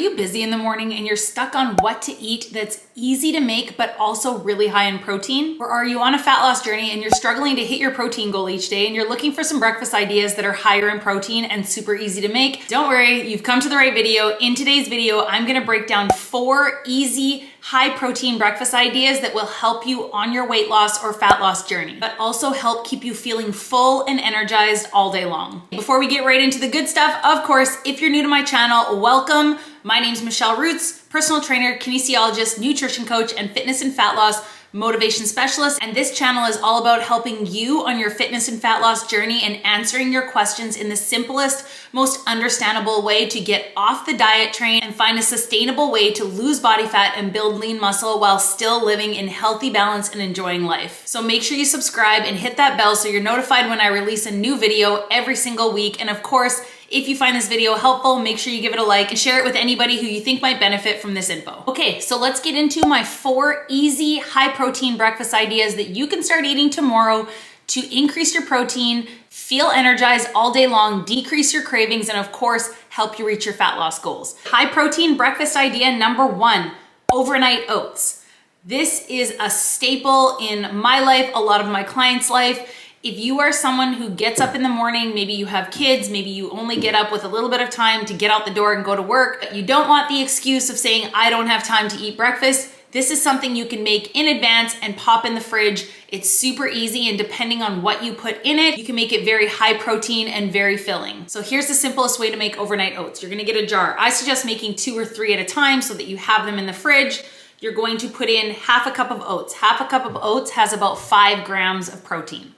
you busy in the morning and you're stuck on what to eat that's easy to make but also really high in protein? Or are you on a fat loss journey and you're struggling to hit your protein goal each day and you're looking for some breakfast ideas that are higher in protein and super easy to make? Don't worry, you've come to the right video. In today's video, I'm gonna break down 4 easy high protein breakfast ideas that will help you on your weight loss or fat loss journey, but also help keep you feeling full and energized all day long. Before we get right into the good stuff, of course, if you're new to my channel, welcome. My name's Michelle Roots, personal trainer, kinesiologist, nutrition coach, and fitness and fat loss motivation specialist. And this channel is all about helping you on your fitness and fat loss journey and answering your questions in the simplest, most understandable way to get off the diet train and find a sustainable way to lose body fat and build lean muscle while still living in healthy balance and enjoying life. So make sure you subscribe and hit that bell so you're notified when I release a new video every single week. And of course, if you find this video helpful, make sure you give it a like and share it with anybody who you think might benefit from this info. Okay, so let's get into my 4 easy high protein breakfast ideas that you can start eating tomorrow to increase your protein, feel energized all day long, decrease your cravings, and of course, help you reach your fat loss goals. High protein breakfast idea number 1, overnight oats. This is a staple in my life, a lot of my clients' life. If you are someone who gets up in the morning, maybe you have kids, maybe you only get up with a little bit of time to get out the door and go to work, but you don't want the excuse of saying, I don't have time to eat breakfast, this is something you can make in advance and pop in the fridge. It's super easy, and depending on what you put in it, you can make it very high protein and very filling. So here's the simplest way to make overnight oats. You're gonna get a jar. I suggest making 2 or 3 at a time so that you have them in the fridge. You're going to put in half a cup of oats. Half a cup of oats has about 5 grams of protein.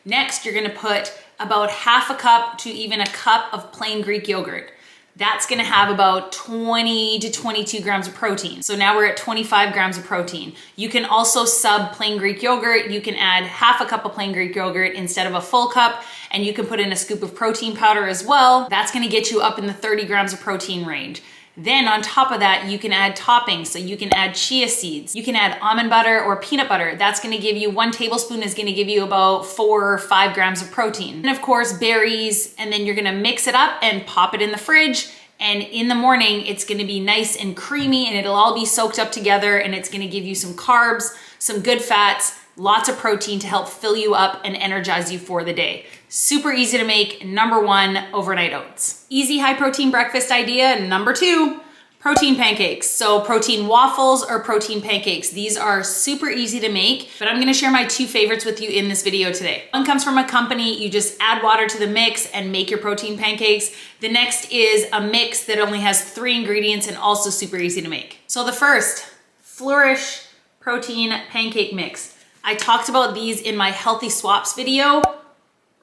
Next, you're gonna put about half a cup to even a cup of plain Greek yogurt. That's gonna have about 20 to 22 grams of protein. So now we're at 25 grams of protein. You can also sub plain Greek yogurt. You can add half a cup of plain Greek yogurt instead of a full cup, and you can put in a scoop of protein powder as well. That's gonna get you up in the 30 grams of protein range. Then on top of that, you can add toppings. So you can add chia seeds, you can add almond butter or peanut butter. That's gonna give you 1 tablespoon is gonna give you about 4 or 5 grams of protein. And of course, berries, and then you're gonna mix it up and pop it in the fridge. And in the morning, it's gonna be nice and creamy and it'll all be soaked up together, and it's gonna give you some carbs, some good fats, lots of protein to help fill you up and energize you for the day. Super easy to make. Number 1, overnight oats. Easy high protein breakfast idea number 2, protein pancakes. So protein waffles or protein pancakes. These are super easy to make, but I'm gonna share my 2 favorites with you in this video today. One comes from a company, you just add water to the mix and make your protein pancakes. The next is a mix that only has 3 ingredients and also super easy to make. So the first, Flourish protein pancake mix. I talked about these in my healthy swaps video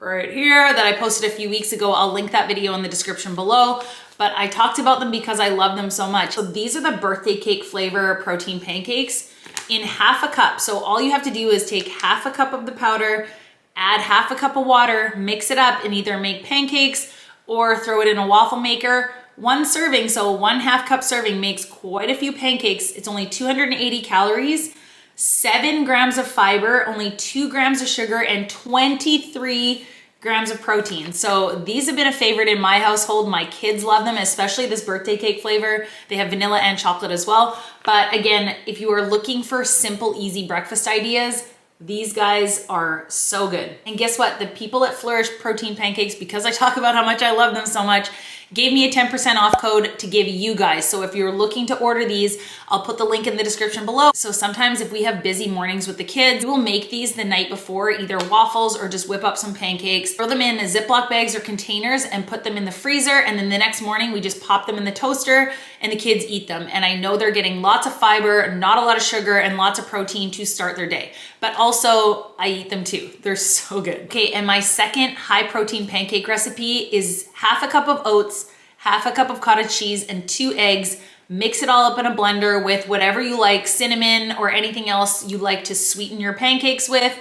right here that I posted a few weeks ago. I'll link that video in the description below, but I talked about them because I love them so much. So these are the birthday cake flavor protein pancakes in half a cup. So all you have to do is take half a cup of the powder, add half a cup of water, mix it up, and either make pancakes or throw it in a waffle maker. 1 serving, so 1/2 cup serving makes quite a few pancakes. It's only 280 calories, 7 grams of fiber, only 2 grams of sugar, and 23 grams of protein. So these have been a favorite in my household. My kids love them, especially this birthday cake flavor. They have vanilla and chocolate as well. But again, if you are looking for simple, easy breakfast ideas, these guys are so good. And guess what? The people at Flourish Protein Pancakes, because I talk about how much I love them so much, gave me a 10% off code to give you guys. So if you're looking to order these, I'll put the link in the description below. So sometimes if we have busy mornings with the kids, we'll make these the night before, either waffles or just whip up some pancakes, throw them in Ziploc bags or containers and put them in the freezer. And then the next morning we just pop them in the toaster and the kids eat them. And I know they're getting lots of fiber, not a lot of sugar, and lots of protein to start their day. But also I eat them too. They're so good. Okay, and my second high protein pancake recipe is half a cup of oats, half a cup of cottage cheese, and 2 eggs. Mix it all up in a blender with whatever you like, cinnamon or anything else you like to sweeten your pancakes with.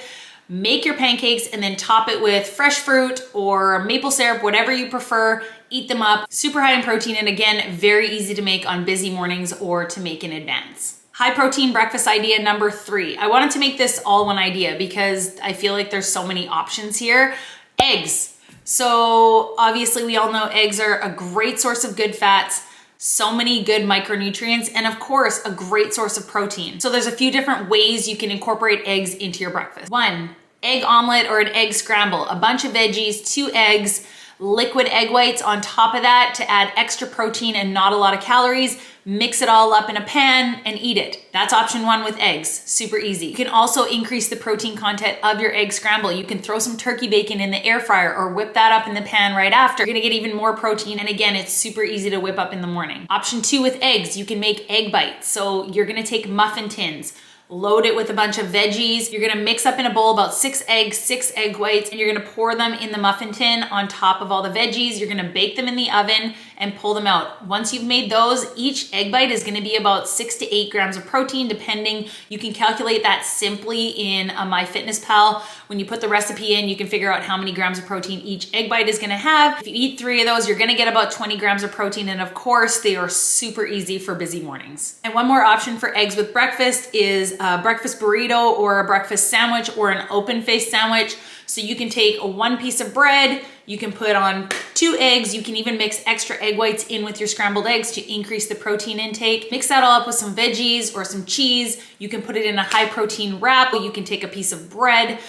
Make your pancakes and then top it with fresh fruit or maple syrup, whatever you prefer. Eat them up. Super high in protein, and again, very easy to make on busy mornings or to make in advance. High protein breakfast idea number 3. I wanted to make this all one idea because I feel like there's so many options here. Eggs. So obviously we all know eggs are a great source of good fats. So many good micronutrients, and of course, a great source of protein. So there's a few different ways you can incorporate eggs into your breakfast. 1, egg omelet or an egg scramble, a bunch of veggies, 2 eggs, liquid egg whites on top of that to add extra protein and not a lot of calories. Mix it all up in a pan and eat it. That's option 1 with eggs, super easy. You can also increase the protein content of your egg scramble. You can throw some turkey bacon in the air fryer or whip that up in the pan right after. You're gonna get even more protein, and again, it's super easy to whip up in the morning. Option 2 with eggs, you can make egg bites. So you're gonna take muffin tins, load it with a bunch of veggies. You're gonna mix up in a bowl about 6 eggs, 6 egg whites, and you're gonna pour them in the muffin tin on top of all the veggies. You're gonna bake them in the oven and pull them out. Once you've made those, each egg bite is gonna be about 6 to 8 grams of protein, depending. You can calculate that simply in a MyFitnessPal. When you put the recipe in, you can figure out how many grams of protein each egg bite is gonna have. If you eat 3 of those, you're gonna get about 20 grams of protein, and of course, they are super easy for busy mornings. And one more option for eggs with breakfast is a breakfast burrito or a breakfast sandwich or an open-faced sandwich. So you can take 1 piece of bread, you can put on 2 eggs, you can even mix extra egg whites in with your scrambled eggs to increase the protein intake. Mix that all up with some veggies or some cheese. You can put it in a high protein wrap. You can take a piece of bread.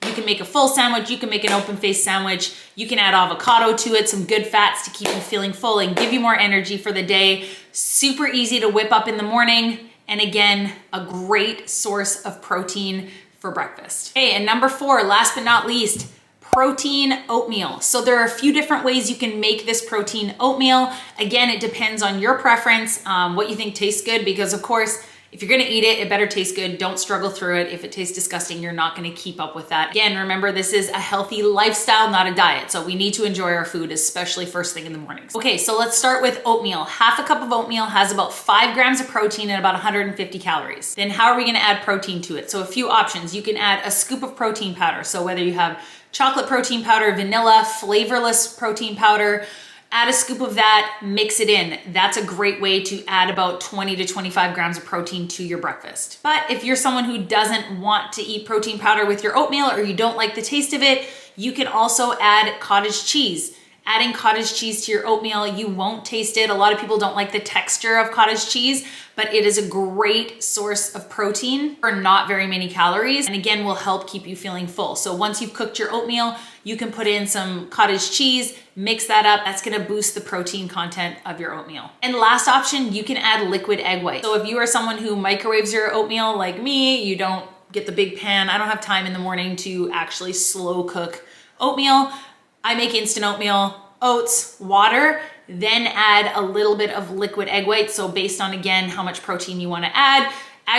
You can make a full sandwich, you can make an open-faced sandwich. You can add avocado to it, some good fats to keep you feeling full and give you more energy for the day. Super easy to whip up in the morning. And again, a great source of protein for breakfast. Okay, and number 4, last but not least, protein oatmeal. So there are a few different ways you can make this protein oatmeal. Again, it depends on your preference, what you think tastes good, because of course, if you're gonna eat it, it better taste good. Don't struggle through it. If it tastes disgusting, you're not gonna keep up with that. Again, remember, this is a healthy lifestyle, not a diet. So we need to enjoy our food, especially first thing in the mornings. Okay, so let's start with oatmeal. Half a cup of oatmeal has about 5 grams of protein and about 150 calories. Then how are we gonna add protein to it? So a few options. You can add a scoop of protein powder. So whether you have chocolate protein powder, vanilla, flavorless protein powder, add a scoop of that, mix it in. That's a great way to add about 20 to 25 grams of protein to your breakfast. But if you're someone who doesn't want to eat protein powder with your oatmeal, or you don't like the taste of it, you can also add cottage cheese. Adding cottage cheese to your oatmeal, you won't taste it. A lot of people don't like the texture of cottage cheese, but it is a great source of protein for not very many calories, and again, will help keep you feeling full. So once you've cooked your oatmeal, you can put in some cottage cheese, mix that up. That's gonna boost the protein content of your oatmeal. And last option, you can add liquid egg white. So if you are someone who microwaves your oatmeal like me, you don't get the big pan. I don't have time in the morning to actually slow cook oatmeal. I make instant oatmeal, oats, water, then add a little bit of liquid egg whites. So based on, again, how much protein you wanna add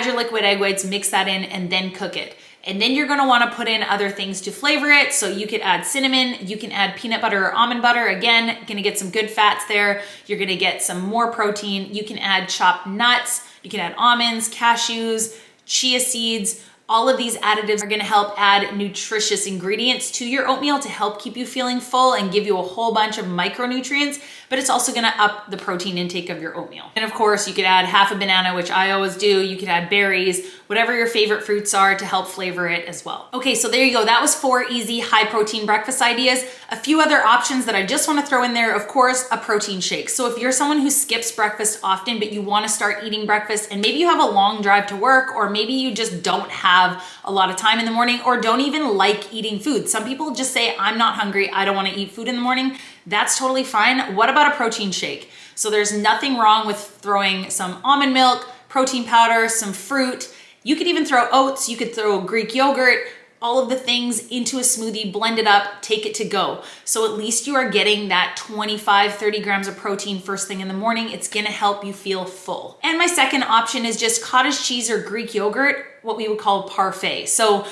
your liquid egg whites, mix that in, and then cook it. And then you're gonna wanna put in other things to flavor it. So you could add cinnamon, you can add peanut butter or almond butter. Again, gonna get some good fats there. You're gonna get some more protein. You can add chopped nuts, you can add almonds, cashews, chia seeds. All of these additives are gonna help add nutritious ingredients to your oatmeal to help keep you feeling full and give you a whole bunch of micronutrients, but it's also gonna up the protein intake of your oatmeal. And of course, you could add half a banana, which I always do. You could add berries, whatever your favorite fruits are to help flavor it as well. Okay, so there you go. That was 4 easy high protein breakfast ideas. A few other options that I just wanna throw in there, of course, a protein shake. So if you're someone who skips breakfast often, but you wanna start eating breakfast, and maybe you have a long drive to work, or maybe you just don't have a lot of time in the morning, or don't even like eating food. Some people just say, I'm not hungry, I don't wanna eat food in the morning. That's totally fine. What about a protein shake? So there's nothing wrong with throwing some almond milk, protein powder, some fruit. You could even throw oats, you could throw Greek yogurt, all of the things into a smoothie, blend it up, take it to go. So at least you are getting that 25, 30 grams of protein first thing in the morning. It's gonna help you feel full. And my second option is just cottage cheese or Greek yogurt, what we would call parfait. So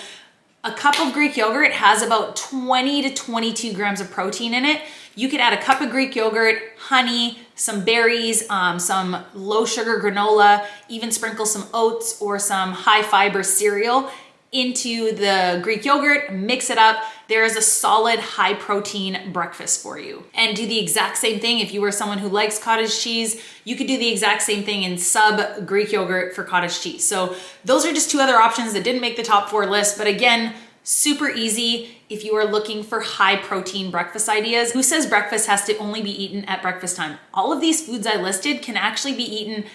a cup of Greek yogurt has about 20 to 22 grams of protein in it. You could add a cup of Greek yogurt, honey, some berries, some low sugar granola, even sprinkle some oats or some high fiber cereal into the Greek yogurt, mix it up. There is a solid high protein breakfast for you. And do the exact same thing if you were someone who likes cottage cheese. You could do the exact same thing in sub Greek yogurt for cottage cheese. So those are just 2 other options that didn't make the top 4 list, but again, Super easy if you are looking for high protein breakfast ideas. Who says breakfast has to only be eaten at breakfast time? All of these foods I listed can actually be eaten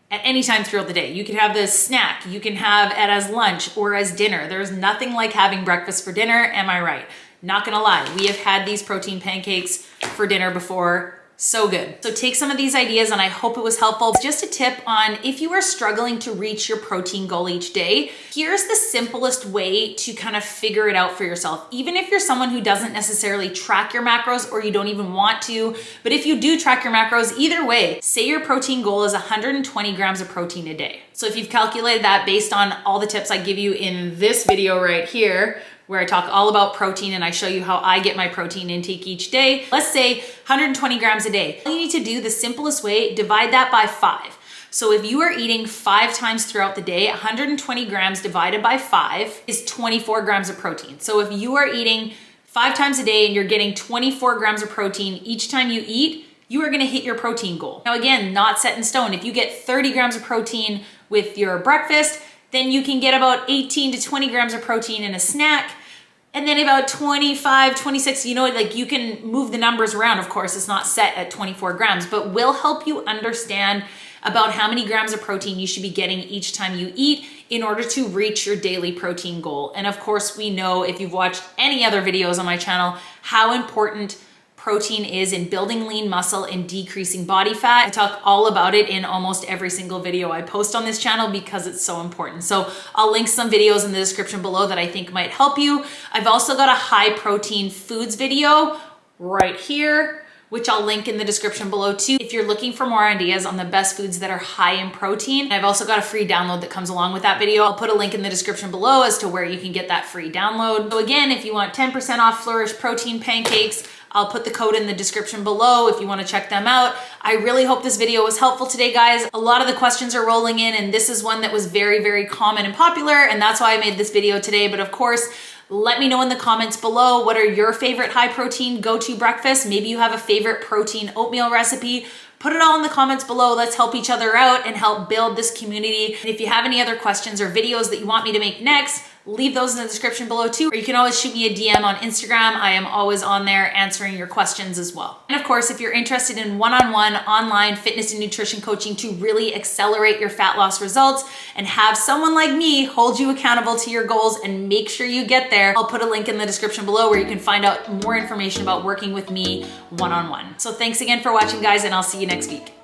at any time throughout the day. You can have this snack, you can have it as lunch or as dinner. There's nothing like having breakfast for dinner, am I right? Not gonna lie, we have had these protein pancakes for dinner before. So good. So take some of these ideas and I hope it was helpful. Just a tip on if you are struggling to reach your protein goal each day, here's the simplest way to kind of figure it out for yourself. Even if you're someone who doesn't necessarily track your macros or you don't even want to, but if you do track your macros, either way, say your protein goal is 120 grams of protein a day. So if you've calculated that based on all the tips I give you in this video right here, where I talk all about protein and I show you how I get my protein intake each day. Let's say 120 grams a day. All you need to do, the simplest way, divide that by 5. So if you are eating 5 times throughout the day, 120 grams divided by 5 is 24 grams of protein. So if you are eating 5 times a day and you're getting 24 grams of protein each time you eat, you are gonna hit your protein goal. Now again, not set in stone. If you get 30 grams of protein with your breakfast, then you can get about 18 to 20 grams of protein in a snack, and then about 25, 26, you know, like you can move the numbers around. Of course, it's not set at 24 grams, but will help you understand about how many grams of protein you should be getting each time you eat in order to reach your daily protein goal. And of course, we know if you've watched any other videos on my channel, how important protein is in building lean muscle and decreasing body fat. I talk all about it in almost every single video I post on this channel because it's so important. So I'll link some videos in the description below that I think might help you. I've also got a high protein foods video right here, which I'll link in the description below too. If you're looking for more ideas on the best foods that are high in protein, I've also got a free download that comes along with that video. I'll put a link in the description below as to where you can get that free download. So again, if you want 10% off Flourish protein pancakes, I'll put the code in the description below if you want to check them out. I really hope this video was helpful today, guys. A lot of the questions are rolling in, and this is one that was very, very common and popular, and that's why I made this video today. But of course, let me know in the comments below, what are your favorite high protein go-to breakfasts? Maybe you have a favorite protein oatmeal recipe. Put it all in the comments below. Let's help each other out and help build this community. And if you have any other questions or videos that you want me to make next, leave those in the description below too. Or you can always shoot me a DM on Instagram. I am always on there answering your questions as well. And of course, if you're interested in one-on-one online fitness and nutrition coaching to really accelerate your fat loss results and have someone like me hold you accountable to your goals and make sure you get there, I'll put a link in the description below where you can find out more information about working with me one-on-one. So thanks again for watching, guys, and I'll see you next week.